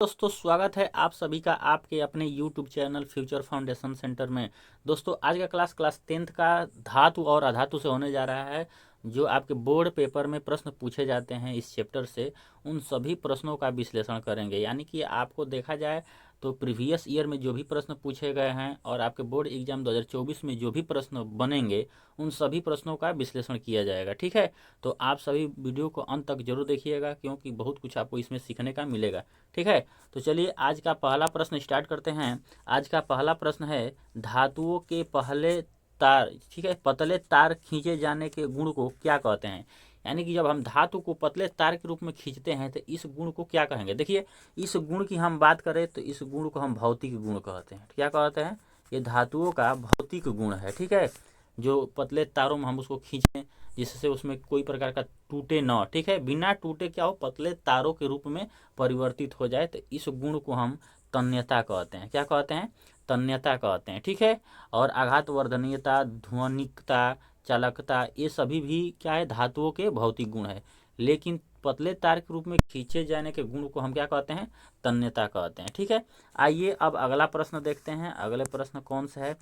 दोस्तों स्वागत है आप सभी का आपके अपने YouTube channel future foundation centre में। दोस्तों आज का क्लास 10th का धातु और अधातु से होने जा रहा है। जो आपके बोर्ड पेपर में प्रश्न पूछे जाते हैं इस चैप्टर से, उन सभी प्रश्नों का विश्लेषण करेंगे। यानी कि आपको देखा जाए तो प्रीवियस ईयर में जो भी प्रश्न पूछे गए हैं और आपके बोर्ड एग्जाम 2024 में जो भी प्रश्न बनेंगे उन सभी प्रश्नों का विश्लेषण किया जाएगा। ठीक है, तो आप सभी वीडियो को अंत तक जरूर देखिएगा क्योंकि बहुत कुछ आपको इसमें सीखने का मिलेगा। ठीक है, तो चलिए आज का पहला प्रश्न स्टार्ट करते हैं। आज का पहला प्रश्न है धातुओं के पहले तार, ठीक है, पतले तार खींचे जाने के गुण को क्या कहते हैं। यानी कि जब हम धातु को पतले तार के रूप में खींचते हैं तो इस गुण को क्या कहेंगे। देखिए, इस गुण की हम बात करें तो इस गुण को हम भौतिक गुण कहते हैं। क्या कहते हैं? ये धातुओं का भौतिक गुण है। ठीक है, जो पतले तारों में हम उसको खींचें जिससे उसमें कोई प्रकार का टूटे न, ठीक है, बिना टूटे क्या हो, पतले तारों के रूप में परिवर्तित हो जाए, तो इस गुण को हम तन्यता कहते हैं। क्या कहते हैं? तन्यता कहते हैं। ठीक है, और आघात वर्धनीयता, ध्वनिकता, चालकता, ये सभी भी क्या है, धातुओं के भौतिक गुण है। लेकिन पतले तार के रूप में खींचे जाने के गुण को हम क्या कहते हैं? तन्यता कहते हैं। ठीक है, आइए अब अगला प्रश्न देखते हैं। अगले प्रश्न कौन सा है?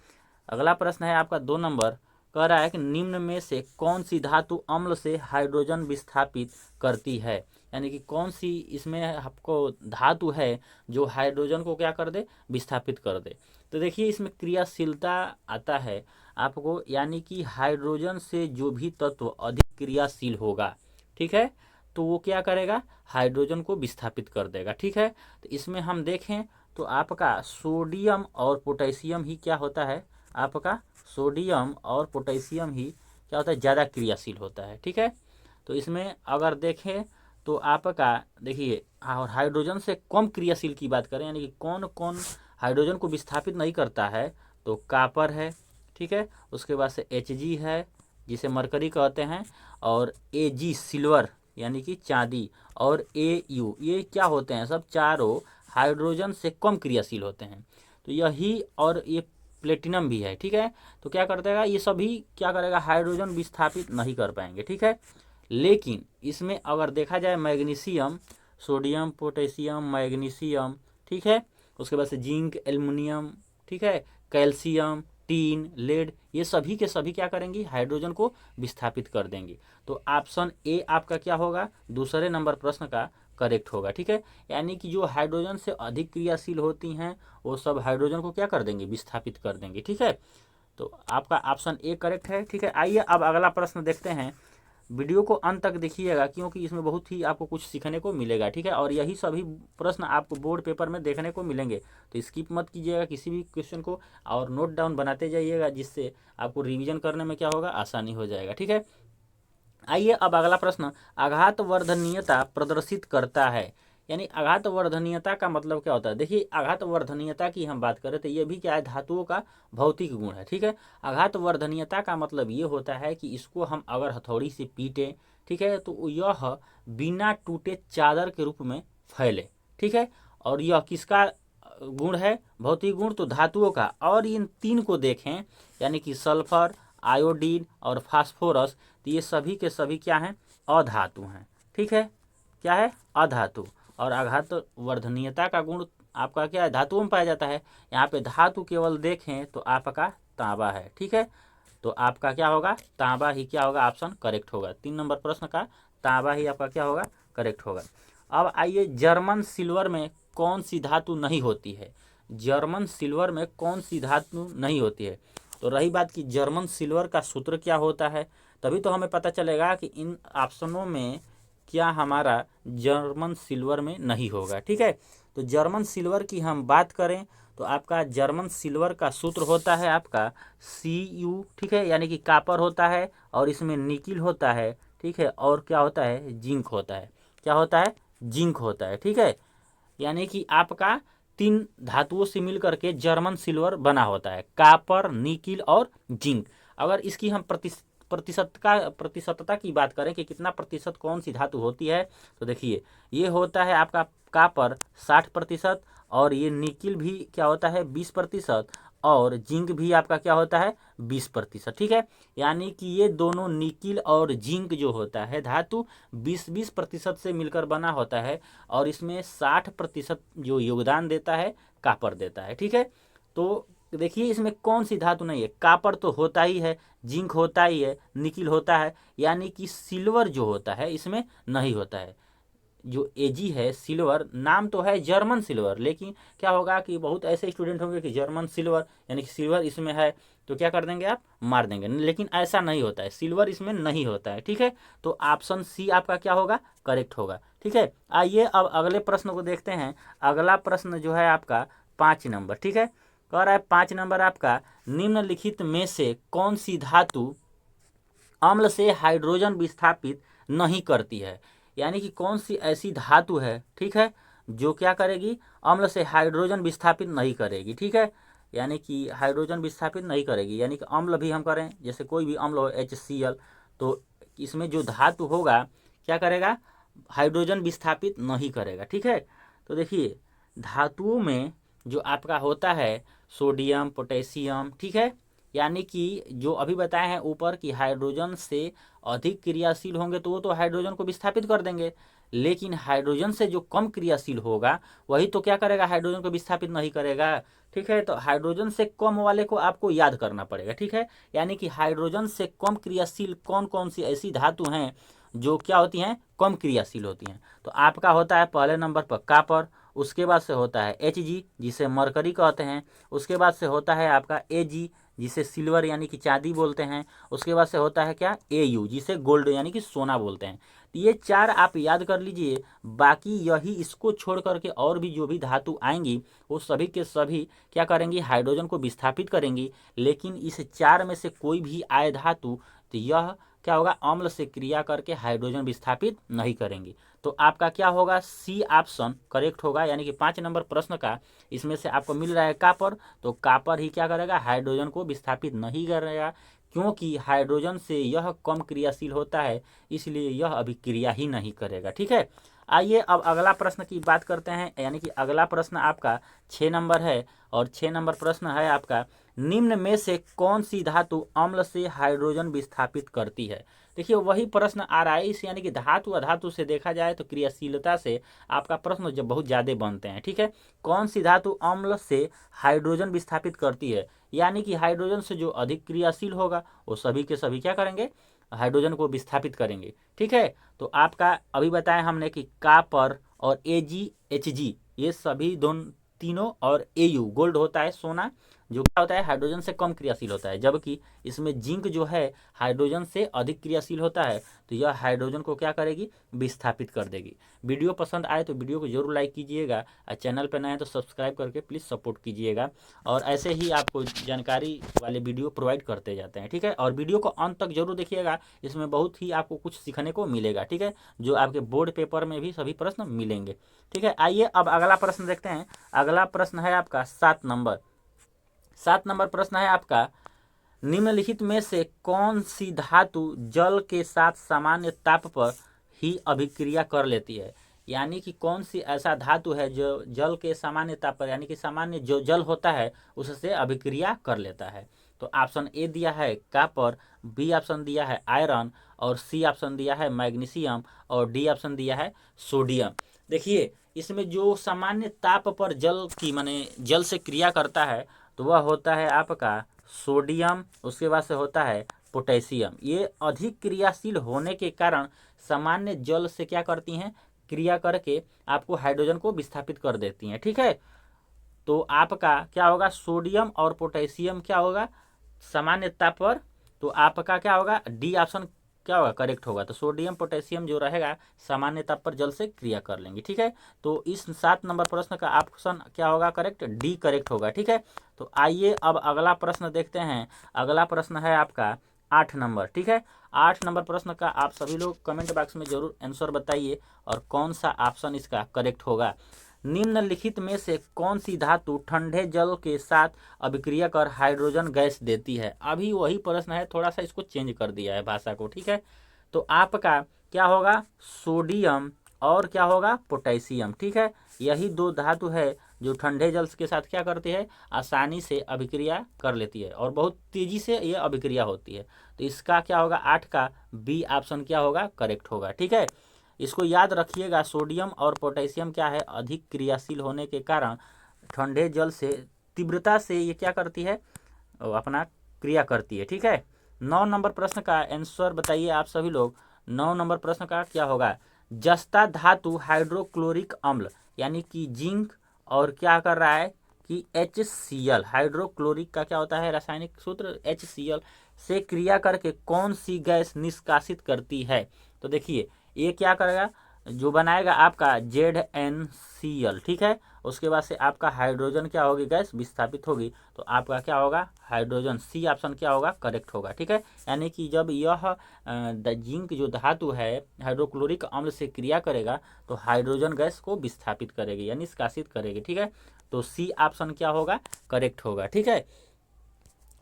अगला प्रश्न है आपका 2 नंबर। कह रहा है कि निम्न में से कौन सी धातु अम्ल से हाइड्रोजन विस्थापित करती है। यानी कि कौन सी इसमें आपको धातु है जो हाइड्रोजन को क्या कर दे, विस्थापित कर दे। तो देखिए इसमें क्रियाशीलता आता है आपको, यानी कि हाइड्रोजन से जो भी तत्व अधिक क्रियाशील होगा, ठीक है, तो वो क्या करेगा, हाइड्रोजन को विस्थापित कर देगा। ठीक है, तो इसमें हम देखें तो आपका सोडियम और पोटेशियम ही क्या होता है, आपका सोडियम और पोटेशियम ही क्या होता है, ज़्यादा क्रियाशील होता है। ठीक है, तो इसमें अगर देखें तो आपका देखिए, और हाइड्रोजन से कम क्रियाशील की बात करें, यानी कि कौन कौन हाइड्रोजन को विस्थापित नहीं करता है, तो कापर है, ठीक है, उसके बाद से Hg है जिसे मरकरी कहते हैं, और Ag सिल्वर यानी कि चांदी, और Au, ये क्या होते हैं, सब चारों हाइड्रोजन से कम क्रियाशील होते हैं। तो यही, और ये प्लेटिनम भी है। ठीक है, तो क्या कर देगा, ये सभी क्या करेगा, हाइड्रोजन विस्थापित नहीं कर पाएंगे। ठीक है, लेकिन इसमें अगर देखा जाए मैग्नीशियम, सोडियम, पोटेशियम, मैग्नीशियम, ठीक है, उसके बाद से जिंक, एल्युमिनियम, ठीक है, कैल्शियम, टीन, लेड, ये सभी के सभी क्या करेंगी, हाइड्रोजन को विस्थापित कर देंगी। तो ऑप्शन ए आपका क्या होगा, दूसरे नंबर प्रश्न का करेक्ट होगा। ठीक है, यानी कि जो हाइड्रोजन से अधिक क्रियाशील होती हैं वो सब हाइड्रोजन को क्या कर देंगे, विस्थापित कर देंगे। ठीक है, तो आपका ऑप्शन ए करेक्ट है। ठीक है, आइए अब अगला प्रश्न देखते हैं। वीडियो को अंत तक देखिएगा क्योंकि इसमें बहुत ही आपको कुछ सीखने को मिलेगा। ठीक है, और यही सभी प्रश्न आपको बोर्ड पेपर में देखने को मिलेंगे, तो स्किप मत कीजिएगा किसी भी क्वेश्चन को, और नोट डाउन बनाते जाइएगा, जिससे आपको रिवीजन करने में क्या होगा, आसानी हो जाएगा। ठीक है, आइए अब अगला प्रश्न, आघात वर्धनीयता प्रदर्शित करता है। यानी आघात वर्धनीयता का मतलब क्या होता है। देखिए, आघात वर्धनीयता की हम बात करें तो ये भी क्या है, धातुओं का भौतिक गुण है। ठीक है, आघात वर्धनीयता का मतलब ये होता है कि इसको हम अगर हथौड़ी से पीटें, ठीक है, तो यह बिना टूटे चादर के रूप में फैले। ठीक है, और यह किसका गुण है, भौतिक गुण, तो धातुओं का। और इन तीन को देखें, यानी कि सल्फर, आयोडीन और फास्फोरस, तो ये सभी के सभी क्या हैं, अधातु हैं। ठीक है, क्या है, अधातु। और आघात वर्धनीयता का गुण आपका क्या है, धातुओं में पाया जाता है। यहाँ पे धातु केवल देखें तो आपका तांबा है। ठीक है, तो आपका क्या होगा, तांबा ही क्या होगा, ऑप्शन करेक्ट होगा। 3 नंबर प्रश्न का तांबा ही आपका क्या होगा, करेक्ट होगा। अब आइए, जर्मन सिल्वर में कौन सी धातु नहीं होती है। जर्मन सिल्वर में कौन सी धातु नहीं होती है। तो रही बात कि जर्मन सिल्वर का सूत्र क्या होता है, तभी तो हमें पता चलेगा कि इन ऑप्शनों में क्या हमारा जर्मन सिल्वर में नहीं होगा। ठीक है, तो जर्मन सिल्वर की हम बात करें तो आपका जर्मन सिल्वर का सूत्र होता है आपका Cu। ठीक है, यानी कि कापर होता है, और इसमें निकिल होता है। ठीक है, और क्या होता है, जिंक होता है। क्या होता है, जिंक होता है। ठीक है, यानी कि आपका 3 धातुओं से मिलकर के जर्मन सिल्वर बना होता है, कापर, निकिल और जिंक। अगर इसकी हम प्रतिशतता की बात करें कि कितना प्रतिशत कौन सी धातु होती है, तो देखिए ये होता है आपका कापर 60%, और ये निकिल भी क्या होता है 20%, और जिंक भी आपका क्या होता है 20%, ठीक है। यानी कि ये दोनों निकिल और जिंक जो होता है धातु 20-20% से मिलकर बना होता है और इसमें 60% जो योगदान देता है कॉपर देता है, ठीक है। तो देखिए इसमें कौन सी धातु नहीं है, कॉपर तो होता ही है, जिंक होता ही है, निकिल होता है, यानी कि सिल्वर जो होता है इसमें नहीं होता है। जो एजी है सिल्वर, नाम तो है जर्मन सिल्वर, लेकिन क्या होगा कि बहुत ऐसे स्टूडेंट होंगे कि जर्मन सिल्वर यानी कि सिल्वर इसमें है तो क्या कर देंगे आप, मार देंगे, लेकिन ऐसा नहीं होता है, सिल्वर इसमें नहीं होता है, ठीक है। तो ऑप्शन सी आपका क्या होगा, करेक्ट होगा, ठीक है। आइए अब अगले प्रश्न को देखते हैं। अगला प्रश्न जो है आपका 5 नंबर, ठीक है। कह रहा है 5 नंबर आपका, निम्नलिखित में से कौन सी धातु अम्ल से हाइड्रोजन विस्थापित नहीं करती है। यानी कि कौन सी ऐसी धातु है, ठीक है, जो क्या करेगी, अम्ल से हाइड्रोजन विस्थापित नहीं करेगी, ठीक है। यानी कि हाइड्रोजन विस्थापित नहीं करेगी, यानी कि अम्ल भी हम करें, जैसे कोई भी अम्ल हो HCl, तो इसमें जो धातु होगा क्या करेगा, हाइड्रोजन विस्थापित नहीं करेगा, ठीक है। तो देखिए धातुओं में जो आपका होता है सोडियम, पोटेशियम, ठीक है, यानी कि जो अभी बताए हैं ऊपर कि हाइड्रोजन से अधिक क्रियाशील होंगे तो वो तो हाइड्रोजन को विस्थापित कर देंगे, लेकिन हाइड्रोजन से जो कम क्रियाशील होगा वही तो क्या करेगा, हाइड्रोजन को विस्थापित नहीं करेगा, ठीक है। तो हाइड्रोजन से कम वाले को आपको याद करना पड़ेगा, ठीक है। यानी कि हाइड्रोजन से कम क्रियाशील कौन कौन सी ऐसी धातु हैं जो क्या होती हैं, कम क्रियाशील होती हैं। तो आपका होता है पहले नंबर पर कॉपर, उसके बाद से होता है Hg जिसे मरकरी कहते हैं, उसके बाद से होता है आपका Ag जिसे सिल्वर यानी कि चांदी बोलते हैं, उसके बाद से होता है क्या Au जिसे गोल्ड यानी कि सोना बोलते हैं। तो ये 4 आप याद कर लीजिए, बाकी यही इसको छोड़ करके और भी जो भी धातु आएंगी वो सभी के सभी क्या करेंगी, हाइड्रोजन को विस्थापित करेंगी, लेकिन इस 4 में से कोई भी आए धातु तो यह क्या होगा, अम्ल से क्रिया करके हाइड्रोजन विस्थापित नहीं करेंगी। तो आपका क्या होगा, सी ऑप्शन करेक्ट होगा। यानी कि 5 नंबर प्रश्न का इसमें से आपको मिल रहा है कॉपर, तो कॉपर ही क्या करेगा, हाइड्रोजन को विस्थापित नहीं करेगा, क्योंकि हाइड्रोजन से यह कम क्रियाशील होता है, इसलिए यह अभिक्रिया ही नहीं करेगा, ठीक है। आइए अब अगला प्रश्न की बात करते हैं। यानी कि अगला प्रश्न आपका 6 नंबर है और 6 नंबर प्रश्न है आपका, निम्न में से कौन सी धातु अम्ल से हाइड्रोजन विस्थापित करती है। देखिए वही प्रश्न आ रहा है इस, यानी कि धातु अधातु से देखा जाए तो क्रियाशीलता से आपका प्रश्न जब बहुत ज़्यादा बनते हैं, ठीक है। कौन सी धातु अम्ल से हाइड्रोजन विस्थापित करती है, यानी कि हाइड्रोजन से जो अधिक क्रियाशील होगा वो सभी के सभी क्या करेंगे, हाइड्रोजन को विस्थापित करेंगे, ठीक है। तो आपका अभी बताया हमने कि कॉपर और Ag Hg ये सभी दोनों तीनों, और Au गोल्ड होता है सोना, जो क्या होता है हाइड्रोजन से कम क्रियाशील होता है, जबकि इसमें जिंक जो है हाइड्रोजन से अधिक क्रियाशील होता है, तो यह हाइड्रोजन को क्या करेगी, विस्थापित कर देगी। वीडियो पसंद आए तो वीडियो को जरूर लाइक कीजिएगा और चैनल पर नए हैं तो सब्सक्राइब करके प्लीज़ सपोर्ट कीजिएगा, और ऐसे ही आपको जानकारी वाले वीडियो प्रोवाइड करते जाते हैं, ठीक है। और वीडियो को अंत तक जरूर देखिएगा, इसमें बहुत ही आपको कुछ सीखने को मिलेगा, ठीक है, जो आपके बोर्ड पेपर में भी सभी प्रश्न मिलेंगे, ठीक है। आइए अब अगला प्रश्न देखते हैं। अगला प्रश्न है आपका 7 नंबर। 7 नंबर प्रश्न है आपका, निम्नलिखित में से कौन सी धातु जल के साथ सामान्य ताप पर ही अभिक्रिया कर लेती है। यानी कि कौन सी ऐसा धातु है जो जल के सामान्य ताप पर, यानी कि सामान्य जो जल होता है उससे अभिक्रिया कर लेता है। तो ऑप्शन ए दिया है कॉपर, बी ऑप्शन दिया है आयरन, और सी ऑप्शन दिया है मैग्नीशियम, और डी ऑप्शन दिया है सोडियम। देखिए इसमें जो सामान्य ताप पर जल की माने जल से क्रिया करता है तो वह होता है आपका सोडियम, उसके बाद से होता है पोटेशियम। ये अधिक क्रियाशील होने के कारण सामान्य जल से क्या करती हैं, क्रिया करके आपको हाइड्रोजन को विस्थापित कर देती हैं, ठीक है। तो आपका क्या होगा, सोडियम और पोटेशियम क्या होगा, सामान्य ताप पर, तो आपका क्या होगा, डी ऑप्शन क्या होगा, करेक्ट होगा। तो सोडियम पोटेशियम जो रहेगा सामान्य ताप पर जल से क्रिया कर लेंगे, ठीक है। तो इस 7 नंबर प्रश्न का ऑप्शन क्या होगा, करेक्ट, डी करेक्ट होगा, ठीक है। तो आइए अब अगला प्रश्न देखते हैं। अगला प्रश्न है आपका 8 नंबर, ठीक है। 8 नंबर प्रश्न का आप सभी लोग कमेंट बॉक्स में जरूर आंसर बताइए और कौन सा ऑप्शन इसका करेक्ट होगा। निम्नलिखित में से कौन सी धातु ठंडे जल के साथ अभिक्रिया कर हाइड्रोजन गैस देती है। अभी वही प्रश्न है, थोड़ा सा इसको चेंज कर दिया है भाषा को, ठीक है। तो आपका क्या होगा, सोडियम और क्या होगा, पोटेशियम। ठीक है, यही दो धातु है जो ठंडे जल के साथ क्या करती है, आसानी से अभिक्रिया कर लेती है और बहुत तेजी से ये अभिक्रिया होती है। तो इसका क्या होगा, 8 का बी ऑप्शन क्या होगा, करेक्ट होगा। ठीक है, इसको याद रखिएगा, सोडियम और पोटेशियम क्या है, अधिक क्रियाशील होने के कारण ठंडे जल से तीव्रता से ये क्या करती है, अपना क्रिया करती है। ठीक है, 9 नंबर प्रश्न का आंसर बताइए आप सभी लोग। 9 नंबर प्रश्न का क्या होगा, जस्ता धातु हाइड्रोक्लोरिक अम्ल यानी कि जिंक और क्या कर रहा है कि HCl, हाइड्रोक्लोरिक का क्या होता है रासायनिक सूत्र, HCl से क्रिया करके कौन सी गैस निष्कासित करती है। तो देखिए ये क्या करेगा, जो बनाएगा आपका ZnCl। ठीक है, उसके बाद से आपका हाइड्रोजन क्या होगी, गैस विस्थापित होगी, तो आपका क्या होगा, हाइड्रोजन। सी ऑप्शन क्या होगा, करेक्ट होगा। ठीक है, यानी कि जब यह जिंक जो धातु है हाइड्रोक्लोरिक अम्ल से क्रिया करेगा तो हाइड्रोजन गैस को विस्थापित करेगी यानी निष्कासित करेगी। ठीक है, तो सी ऑप्शन क्या होगा, करेक्ट होगा। ठीक है,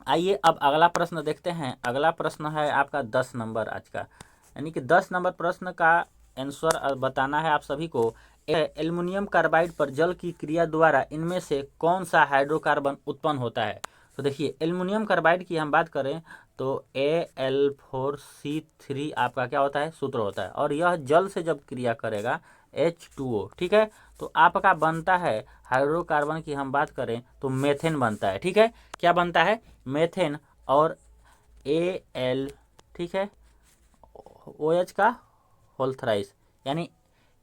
आइए अब अगला प्रश्न देखते हैं। अगला प्रश्न है आपका 10 नंबर आज का, यानी कि 10 नंबर प्रश्न का आंसर बताना है आप सभी को। एल्युमिनियम कार्बाइड पर जल की क्रिया द्वारा इनमें से कौन सा हाइड्रोकार्बन उत्पन्न होता है। तो देखिए एल्युमिनियम कार्बाइड की हम बात करें तो Al4C3 आपका क्या होता है, सूत्र होता है, और यह जल से जब क्रिया करेगा H2O। ठीक है, तो आपका बनता है हाइड्रोकार्बन की हम बात करें तो मेथेन बनता है। ठीक है, क्या बनता है, मेथेन और Al, ठीक है, OH का होल थ्राइस यानी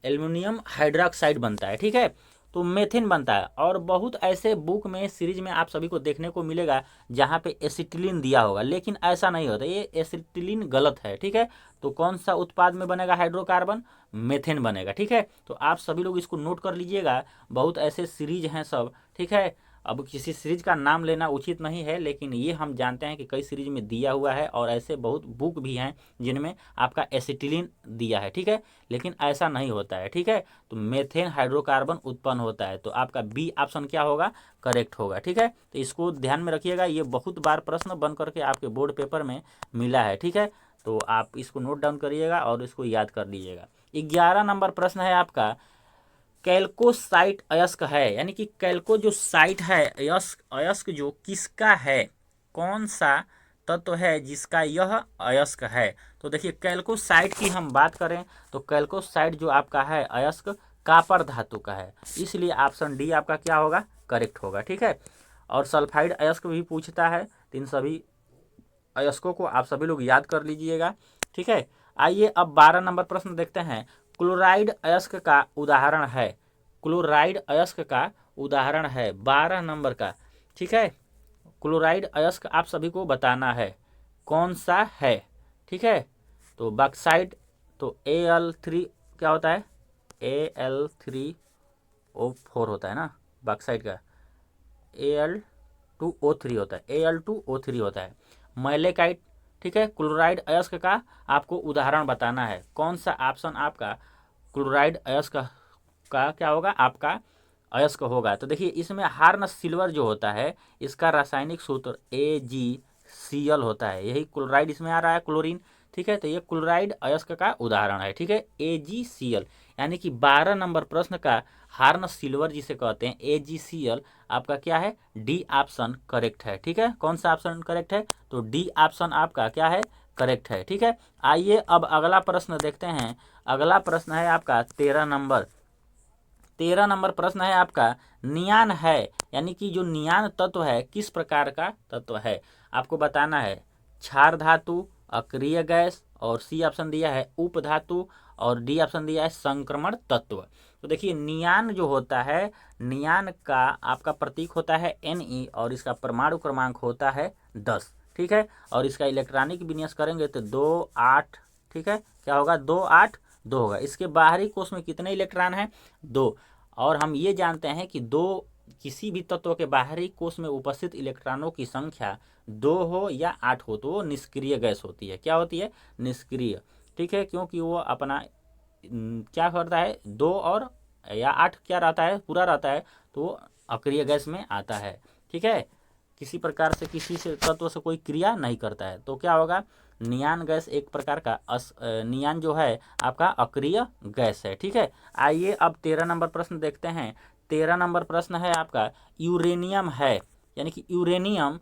एल्युमिनियम हाइड्रोक्साइड बनता है। ठीक है, तो मेथेन बनता है। और बहुत ऐसे बुक में सीरीज में आप सभी को देखने को मिलेगा जहाँ पे एसिटिलीन दिया होगा, लेकिन ऐसा नहीं होता, ये एसिटिलीन गलत है। ठीक है, तो कौन सा उत्पाद में बनेगा हाइड्रोकार्बन, मेथेन बनेगा। ठीक है, तो आप सभी लोग इसको नोट कर लीजिएगा, बहुत ऐसे सीरीज हैं सब। ठीक है, अब किसी सीरीज का नाम लेना उचित नहीं है, लेकिन ये हम जानते हैं कि कई सीरीज में दिया हुआ है और ऐसे बहुत बुक भी हैं जिनमें आपका एसिटिलीन दिया है। ठीक है, लेकिन ऐसा नहीं होता है। ठीक है, तो मेथेन हाइड्रोकार्बन उत्पन्न होता है, तो आपका बी ऑप्शन क्या होगा, करेक्ट होगा। ठीक है, तो इसको ध्यान में रखिएगा, ये बहुत बार प्रश्न बन करके आपके बोर्ड पेपर में मिला है। ठीक है, तो आप इसको नोट डाउन करिएगा और इसको याद कर लीजिएगा। 11 नंबर प्रश्न है आपका, कैल्कोसाइट अयस्क है, यानी कि कैल्को जो साइट है अयस्क, अयस्क जो किसका है, कौन सा तत्व है जिसका यह अयस्क है। तो देखिए कैल्कोसाइट की हम बात करें तो कैल्कोसाइट जो आपका है अयस्क कापर धातु का है, इसलिए ऑप्शन डी आपका क्या होगा, करेक्ट होगा। ठीक है, और सल्फाइड अयस्क भी पूछता है, तो इन सभी अयस्कों को आप सभी लोग याद कर लीजिएगा। ठीक है, आइए अब 12 नंबर प्रश्न देखते हैं। क्लोराइड अयस्क का उदाहरण है, क्लोराइड अयस्क का उदाहरण है 12 नंबर का। ठीक है, क्लोराइड अयस्क आप सभी को बताना है कौन सा है। ठीक है, तो बॉक्साइट, तो Al3 क्या होता है, Al3O4 होता है ना, बॉक्साइट का Al2O3 होता है, Al2O3 होता है। मैलेकाइट, ठीक है, क्लोराइड अयस्क का आपको उदाहरण बताना है, कौन सा ऑप्शन आपका क्लोराइड अयस्क का क्या होगा, आपका अयस्क होगा। तो देखिए इसमें हार्न सिल्वर जो होता है इसका रासायनिक सूत्र AgCl होता है, यही क्लोराइड इसमें आ रहा है, क्लोरीन। ठीक है, तो ये क्लोराइड अयस्क का उदाहरण है। ठीक है, AgCl, यानी कि 12 नंबर प्रश्न का हार्न सिल्वर जिसे कहते हैं AgCl आपका क्या है, डी ऑप्शन करेक्ट है। ठीक है, कौन सा ऑप्शन करेक्ट है, तो डी ऑप्शन आपका क्या है, करेक्ट है। ठीक है, आइए अब अगला प्रश्न देखते हैं। अगला प्रश्न है आपका 13 नंबर। 13 नंबर प्रश्न है आपका, नियान है, यानी कि जो नियान तत्व है किस प्रकार का तत्व है, आपको बताना है। क्षार धातु, अक्रिय गैस, और सी ऑप्शन दिया है उप धातु, और डी ऑप्शन दिया है संक्रमण तत्व। तो देखिए नियान जो होता है, नियान का आपका प्रतीक होता है Ne और इसका परमाणु क्रमांक होता है 10। ठीक है, और इसका इलेक्ट्रॉनिक विन्यास करेंगे तो 2 8, ठीक है, क्या होगा, 2 8 2 होगा। इसके बाहरी कोश में कितने इलेक्ट्रॉन हैं, 2, और हम ये जानते हैं कि किसी भी तत्व के बाहरी कोश में उपस्थित इलेक्ट्रॉनों की संख्या 2 हो या 8 हो तो वो निष्क्रिय गैस होती है। क्या होती है, निष्क्रिय। ठीक है, क्योंकि वो अपना क्या करता है, 2 और या 8 क्या रहता है, पूरा रहता है, तो अक्रिय गैस में आता है। ठीक है, किसी प्रकार से किसी से तत्व से कोई क्रिया नहीं करता है, तो क्या होगा, नियान गैस एक प्रकार का नियान जो है आपका अक्रिय गैस है। ठीक है, आइए अब 13 नंबर प्रश्न देखते हैं। 13 नंबर प्रश्न है आपका यूरेनियम है, यानी कि यूरेनियम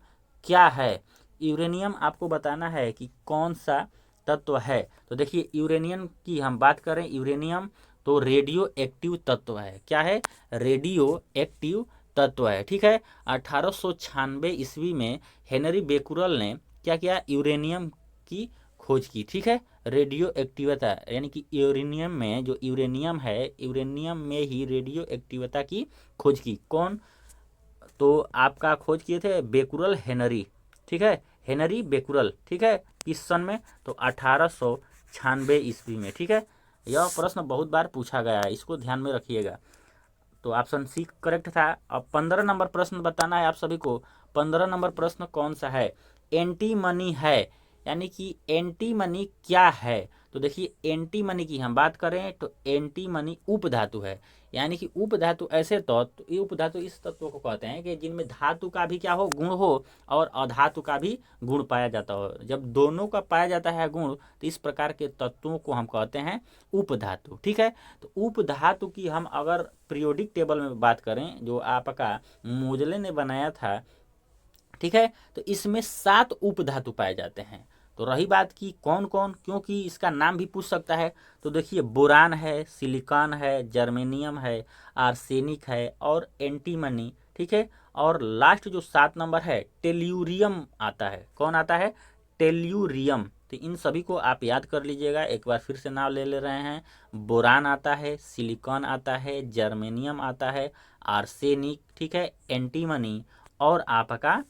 क्या है। यूरेनियम आपको बताना है कि कौन सा तत्व है। तो देखिए यूरेनियम की हम बात करें, यूरेनियम तो रेडियो एक्टिव तत्व है। क्या है? रेडियो एक्टिव तत्व है। ठीक है, 1896 ईस्वी में हेनरी बेकुरल ने क्या किया? यूरेनियम की खोज की। ठीक है, रेडियो एक्टिवता यानी कि यूरेनियम में जो यूरेनियम है, यूरेनियम में ही रेडियो एक्टिवता की खोज की। कौन? तो आपका खोज किए थे बेकुरल हेनरी। ठीक है, हेनरी बेकुरल। ठीक है, किस सन में? तो 1896 ईस्वी में। ठीक है, यह प्रश्न बहुत बार पूछा गया है, इसको ध्यान में रखिएगा। तो ऑप्शन सी करेक्ट था। अब 15 नंबर प्रश्न बताना है आप सभी को। 15 नंबर प्रश्न कौन सा है? एंटी मनी है, यानी कि एंटी मनी क्या है। तो देखिए एंटी मनी की हम बात करें तो एंटी मनी उपधातु है, यानी कि उपधातु ऐसे तत्व, ये उपधातु इस तत्व को कहते हैं कि जिनमें धातु का भी क्या हो? गुण हो और अधातु का भी गुण पाया जाता हो। जब दोनों का पाया जाता है गुण, तो इस प्रकार के तत्वों को हम कहते हैं उपधातु। ठीक है, तो उपधातु की हम अगर पीरियोडिक टेबल में बात करें जो आपका मोजले ने बनाया था, ठीक है, तो इसमें 7 उपधातु पाए जाते हैं। तो रही बात की कौन कौन, क्योंकि इसका नाम भी पूछ सकता है। तो देखिए बोरान है, सिलिकॉन है, जर्मेनियम है, आर्सेनिक है और एंटीमनी। ठीक है, और लास्ट जो 7 नंबर है टेल्यूरियम आता है। कौन आता है? टेल्यूरियम। तो इन सभी को आप याद कर लीजिएगा, एक बार फिर से नाम ले रहे हैं। बोरान आता है, सिलिकॉन आता है, जर्मेनियम आता है, आर्सेनिक, ठीक है, एंटीमनी और आपका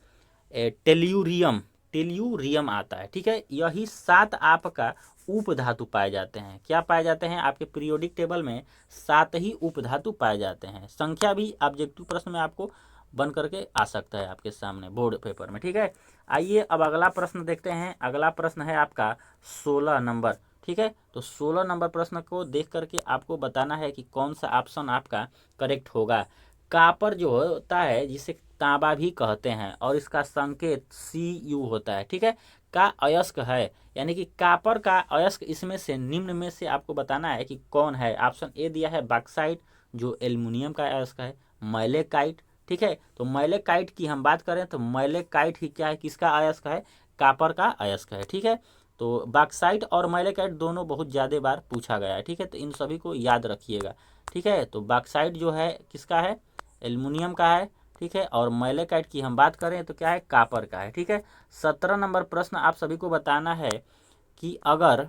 टेल्यूरियम, टेल्यूरियम आता है। ठीक है, यही 7 आपका उपधातु पाए जाते हैं। क्या पाए जाते हैं? आपके पीरियोडिक टेबल में 7 ही उपधातु पाए जाते हैं। संख्या भी ऑब्जेक्टिव प्रश्न में आपको बन करके आ सकता है आपके सामने बोर्ड पेपर में। ठीक है, आइए अब अगला प्रश्न देखते हैं। अगला प्रश्न है आपका 16 नंबर। ठीक है, तो 16 नंबर प्रश्न को देख करके आपको बताना है कि कौन सा ऑप्शन आपका करेक्ट होगा। कापर जो होता है जिसे तांबा भी कहते हैं और इसका संकेत Cu होता है। ठीक है, का अयस्क है, यानी कि कापर का अयस्क इसमें से निम्न में से आपको बताना है कि कौन है। ऑप्शन ए दिया है बॉक्साइट जो एल्युमिनियम का अयस्क है, मैलेकाइट। ठीक है, तो मैलेकाइट की हम बात करें तो मैलेकाइट ही क्या है? किसका अयस्क है? कापर का अयस्क है। ठीक है, तो बॉक्साइट और मैलेकाइट दोनों बहुत ज़्यादा बार पूछा गया है। ठीक है, तो इन सभी को याद रखिएगा। ठीक है, तो बॉक्साइट जो है किसका है? एल्युमिनियम का है। ठीक है, और मैलेकाइट की हम बात करें तो क्या है? कापर का है। ठीक है, 17 नंबर प्रश्न आप सभी को बताना है कि अगर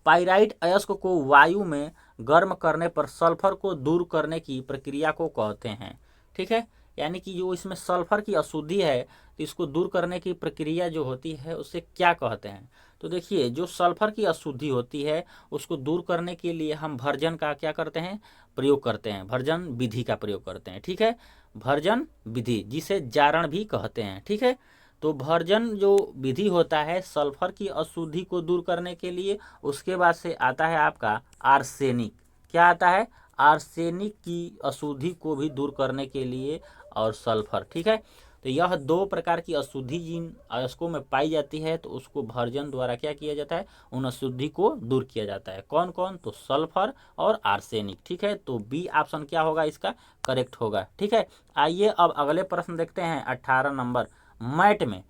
पाइराइट अयस्क को वायु में गर्म करने पर सल्फर को दूर करने की प्रक्रिया को कहते हैं। ठीक है, यानी कि जो इसमें सल्फर की अशुद्धि है तो इसको दूर करने की प्रक्रिया जो होती है उसे क्या कहते हैं। तो देखिए जो सल्फर की अशुद्धि होती है उसको दूर करने के लिए हम भर्जन का क्या करते हैं? प्रयोग करते हैं, भर्जन विधि का प्रयोग करते हैं। ठीक है, भर्जन विधि जिसे जारण भी कहते हैं। ठीक है, तो भर्जन जो विधि होता है सल्फर की अशुद्धि को दूर करने के लिए, उसके बाद से आता है आपका आर्सेनिक। क्या आता है? आर्सेनिक की अशुद्धि को भी दूर करने के लिए और सल्फर। ठीक है, तो यह 2 प्रकार की अशुद्धि जिन अयस्कों में पाई जाती है तो उसको भर्जन द्वारा क्या किया जाता है? उन अशुद्धि को दूर किया जाता है। कौन कौन? तो सल्फर और आर्सेनिक। ठीक है, तो बी ऑप्शन क्या होगा इसका? करेक्ट होगा। ठीक है, आइए अब अगले प्रश्न देखते हैं 18 नंबर। मैट में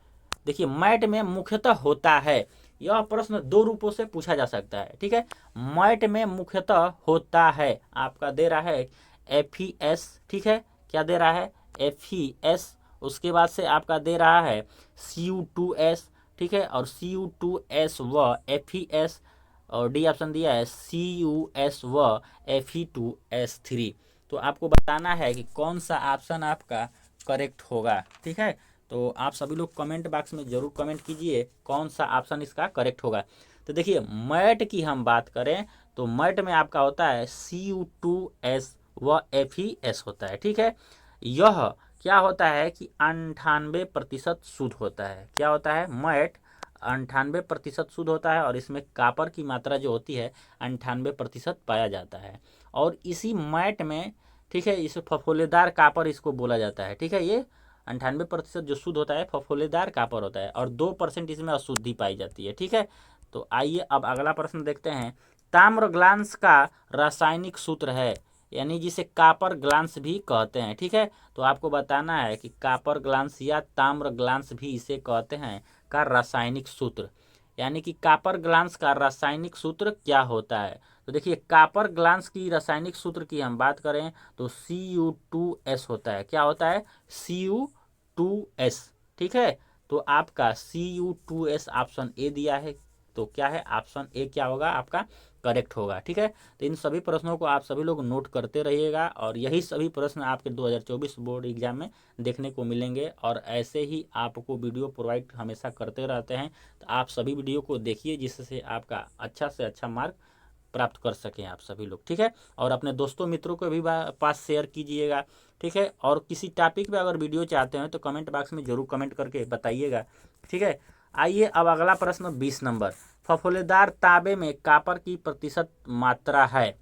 देखिए, मैट में मुख्यतः होता है, यह प्रश्न 2 रूपों से पूछा जा सकता है। ठीक है, मैट में मुख्यतः होता है आपका दे रहा है FeS। ठीक है, क्या दे रहा है? FeS। उसके बाद से आपका दे रहा है Cu2S। ठीक है, और Cu2S व FeS, और डी ऑप्शन दिया है Cus व Fe2S3। तो आपको बताना है कि कौन सा ऑप्शन आपका करेक्ट होगा। ठीक है, तो आप सभी लोग कमेंट बॉक्स में ज़रूर कमेंट कीजिए कौन सा ऑप्शन इसका करेक्ट होगा। तो देखिए मैट की हम बात करें तो मैट में आपका होता है Cu2S व FeS होता है। ठीक है, यह क्या होता है कि 98% शुद्ध होता है। क्या होता है? मैट 98% शुद्ध होता है और इसमें कापर की मात्रा जो होती है 98% पाया जाता है। और इसी मैट में, ठीक है, इसे फफोलेदार कापर इसको बोला जाता है। ठीक है, ये 98% जो शुद्ध होता है फफोलेदार कापर होता है और 2% इसमें अशुद्धि पाई जाती है। ठीक है, तो आइए अब अगला प्रश्न देखते हैं। ताम्र ग्लांस का रासायनिक सूत्र है, यानी जिसे कापर ग्लांस भी कहते हैं। ठीक है, तो आपको बताना है कि कापर ग्लांस या ताम्र ग्लांस भी इसे कहते हैं का रासायनिक सूत्र, यानी कि कापर ग्लांस का रासायनिक सूत्र क्या होता है। तो देखिए कापर ग्लांस की रासायनिक सूत्र की हम बात करें तो Cu2S होता है। क्या होता है? Cu2S। ठीक है, तो आपका Cu2S ऑप्शन ए दिया है, तो क्या है ऑप्शन ए क्या होगा आपका करेक्ट होगा। ठीक है, तो इन सभी प्रश्नों को आप सभी लोग नोट करते रहिएगा और यही सभी प्रश्न आपके 2024 बोर्ड एग्जाम में देखने को मिलेंगे और ऐसे ही आपको वीडियो प्रोवाइड हमेशा करते रहते हैं। तो आप सभी वीडियो को देखिए जिससे आपका अच्छा से अच्छा मार्क प्राप्त कर सकें आप सभी लोग। ठीक है, और अपने दोस्तों मित्रों को भी पास शेयर कीजिएगा। ठीक है, और किसी टॉपिक पे अगर वीडियो चाहते हैं तो कमेंट बॉक्स में जरूर कमेंट करके बताइएगा। ठीक है, आइए अब अगला प्रश्न 20 नंबर। फफोलेदार तांबे में कॉपर की प्रतिशत मात्रा है।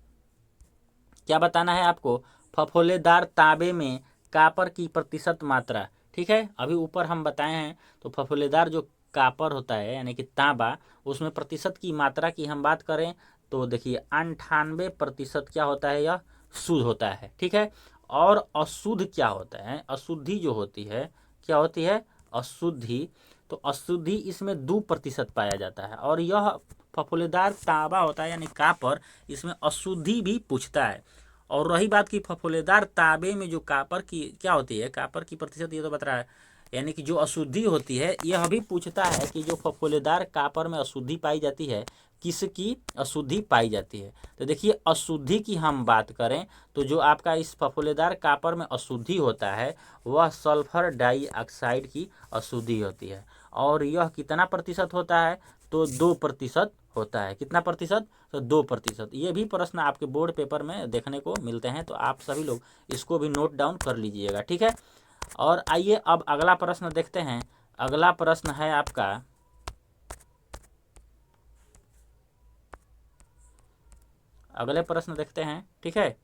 क्या बताना है आपको? फफोलेदार तांबे में कॉपर की प्रतिशत मात्रा। ठीक है, अभी ऊपर हम बताए हैं तो फफोलेदार जो कॉपर होता है यानी कि तांबा, उसमें प्रतिशत की मात्रा की हम बात करें तो देखिए 98% क्या होता है, यह शुद्ध होता है। ठीक है, और अशुद्ध क्या होता है? अशुद्धि जो होती है क्या होती है? अशुद्धि, तो अशुद्धि इसमें 2% पाया जाता है और यह फफोलेदार तांबा होता है यानी कॉपर, इसमें अशुद्धि भी पूछता है। और रही बात की फफोलेदार तांबे में जो कॉपर की क्या होती है, कॉपर की प्रतिशत, ये तो बता रहा है, यानी कि जो अशुद्धि होती है यह भी पूछता है कि जो फफोलेदार कॉपर में अशुद्धि पाई जाती है किसकी अशुद्धि पाई जाती है। तो देखिए अशुद्धि की हम बात करें तो जो आपका इस फफोलेदार कॉपर में अशुद्धि होता है वह सल्फर डाइऑक्साइड की अशुद्धि होती है और यह कितना प्रतिशत होता है? तो 2% होता है। कितना प्रतिशत? तो 2%। ये भी प्रश्न आपके बोर्ड पेपर में देखने को मिलते हैं, तो आप सभी लोग इसको भी नोट डाउन कर लीजिएगा। ठीक है, और आइए अब अगला प्रश्न देखते हैं। अगला प्रश्न है आपका अगले प्रश्न देखते हैं। ठीक है,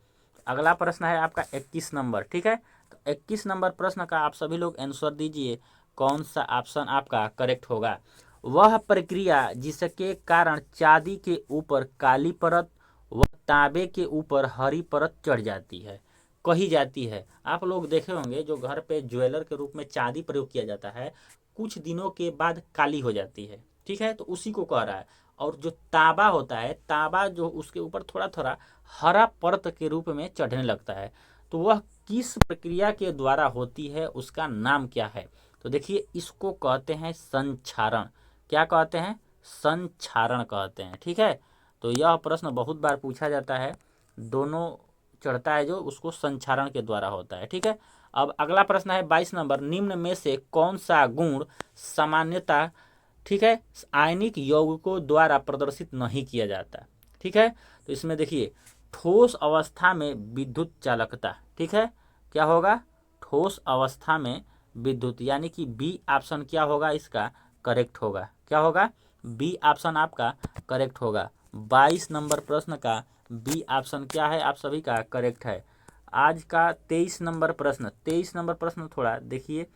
अगला प्रश्न है आपका 21 नंबर। ठीक है, तो 21 नंबर प्रश्न का आप सभी लोग आंसर दीजिए, कौन सा ऑप्शन आपका करेक्ट होगा। वह प्रक्रिया जिसके कारण चांदी के ऊपर काली परत व तांबे के ऊपर हरी परत चढ़ जाती है कही जाती है। आप लोग देखे होंगे जो घर पे ज्वेलर के रूप में चांदी प्रयोग किया जाता है कुछ दिनों के बाद काली हो जाती है। ठीक है, तो उसी को कह रहा है। और जो तांबा होता है, तांबा जो उसके ऊपर थोड़ा थोड़ा हरा परत के रूप में चढ़ने लगता है, तो वह किस प्रक्रिया के द्वारा होती है, उसका नाम क्या है? तो देखिए इसको कहते हैं संक्षारण। क्या कहते हैं? संक्षारण कहते हैं। ठीक है, तो यह प्रश्न बहुत बार पूछा जाता है, दोनों चढ़ता है जो उसको संक्षारण के द्वारा होता है। ठीक है, अब अगला प्रश्न है 22 नंबर। निम्न में से कौन सा गुण सामान्यतः ठीक है आयनिक यौगिकों द्वारा प्रदर्शित नहीं किया जाता? ठीक है, तो इसमें देखिए ठोस अवस्था में विद्युत चालकता। ठीक है, क्या होगा? ठोस अवस्था में विद्युत, यानी कि बी ऑप्शन क्या होगा इसका करेक्ट होगा। क्या होगा? बी ऑप्शन आपका करेक्ट होगा। 22 नंबर प्रश्न का बी ऑप्शन क्या है आप सभी का करेक्ट है। आज का 23 नंबर प्रश्न, 23 नंबर प्रश्न थोड़ा देखिए,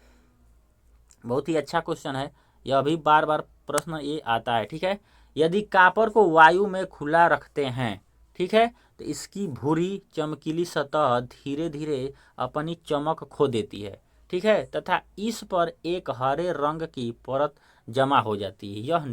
बहुत ही अच्छा क्वेश्चन है। यह भी बार बार प्रश्न ये आता है। ठीक है, यदि कॉपर को वायु में खुला रखते हैं, ठीक है, तो इसकी भूरी चमकीली सतह धीरे धीरे अपनी चमक खो देती है। ठीक है, तथा इस पर एक हरे रंग की परत जमा हो जाती है। यह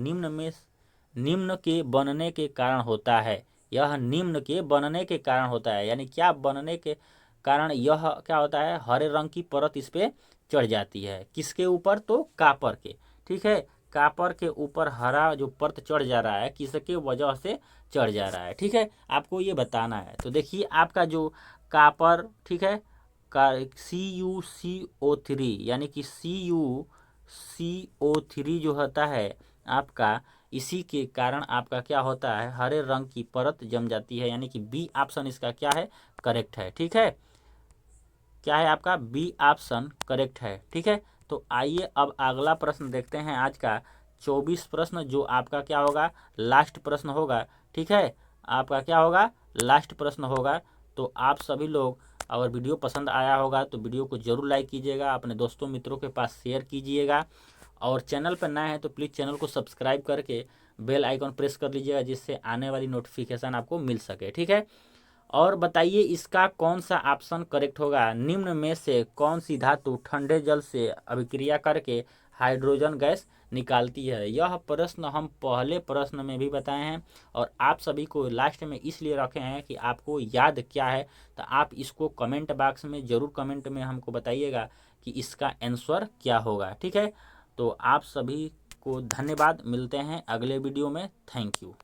निम्न के बनने के कारण होता है। यह निम्न के बनने के कारण होता है, यानी क्या बनने के कारण यह क्या होता है? हरे रंग की परत इस पे चढ़ जाती है। किसके ऊपर? तो कॉपर के। ठीक है, कॉपर के ऊपर हरा जो परत चढ़ जा रहा है किसके वजह से चढ़ जा रहा है? ठीक है, आपको ये बताना है। तो देखिए आपका जो कॉपर, ठीक है, का CuCO3 यानी कि CuCO3 जो होता है आपका, इसी के कारण आपका क्या होता है? हरे रंग की परत जम जाती है, यानी कि बी ऑप्शन इसका क्या है? करेक्ट है। ठीक है, क्या है आपका? बी ऑप्शन करेक्ट है। ठीक है, तो आइए अब अगला प्रश्न देखते हैं। आज का 24 प्रश्न जो आपका क्या होगा? लास्ट प्रश्न होगा। ठीक है, आपका क्या होगा? लास्ट प्रश्न होगा। तो आप सभी लोग अगर वीडियो पसंद आया होगा तो वीडियो को ज़रूर लाइक कीजिएगा, अपने दोस्तों मित्रों के पास शेयर कीजिएगा, और चैनल पर नए हैं तो प्लीज़ चैनल को सब्सक्राइब करके बेल आइकन प्रेस कर लीजिएगा, जिससे आने वाली नोटिफिकेशन आपको मिल सके। ठीक है, और बताइए इसका कौन सा ऑप्शन करेक्ट होगा। निम्न में से कौन सी धातु ठंडे जल से अभिक्रिया करके हाइड्रोजन गैस निकालती है। यह प्रश्न हम पहले प्रश्न में भी बताए हैं और आप सभी को लास्ट में इसलिए रखे हैं कि आपको याद क्या है, तो आप इसको कमेंट बॉक्स में ज़रूर कमेंट में हमको बताइएगा कि इसका आंसर क्या होगा। ठीक है, तो आप सभी को धन्यवाद, मिलते हैं अगले वीडियो में। Thank you.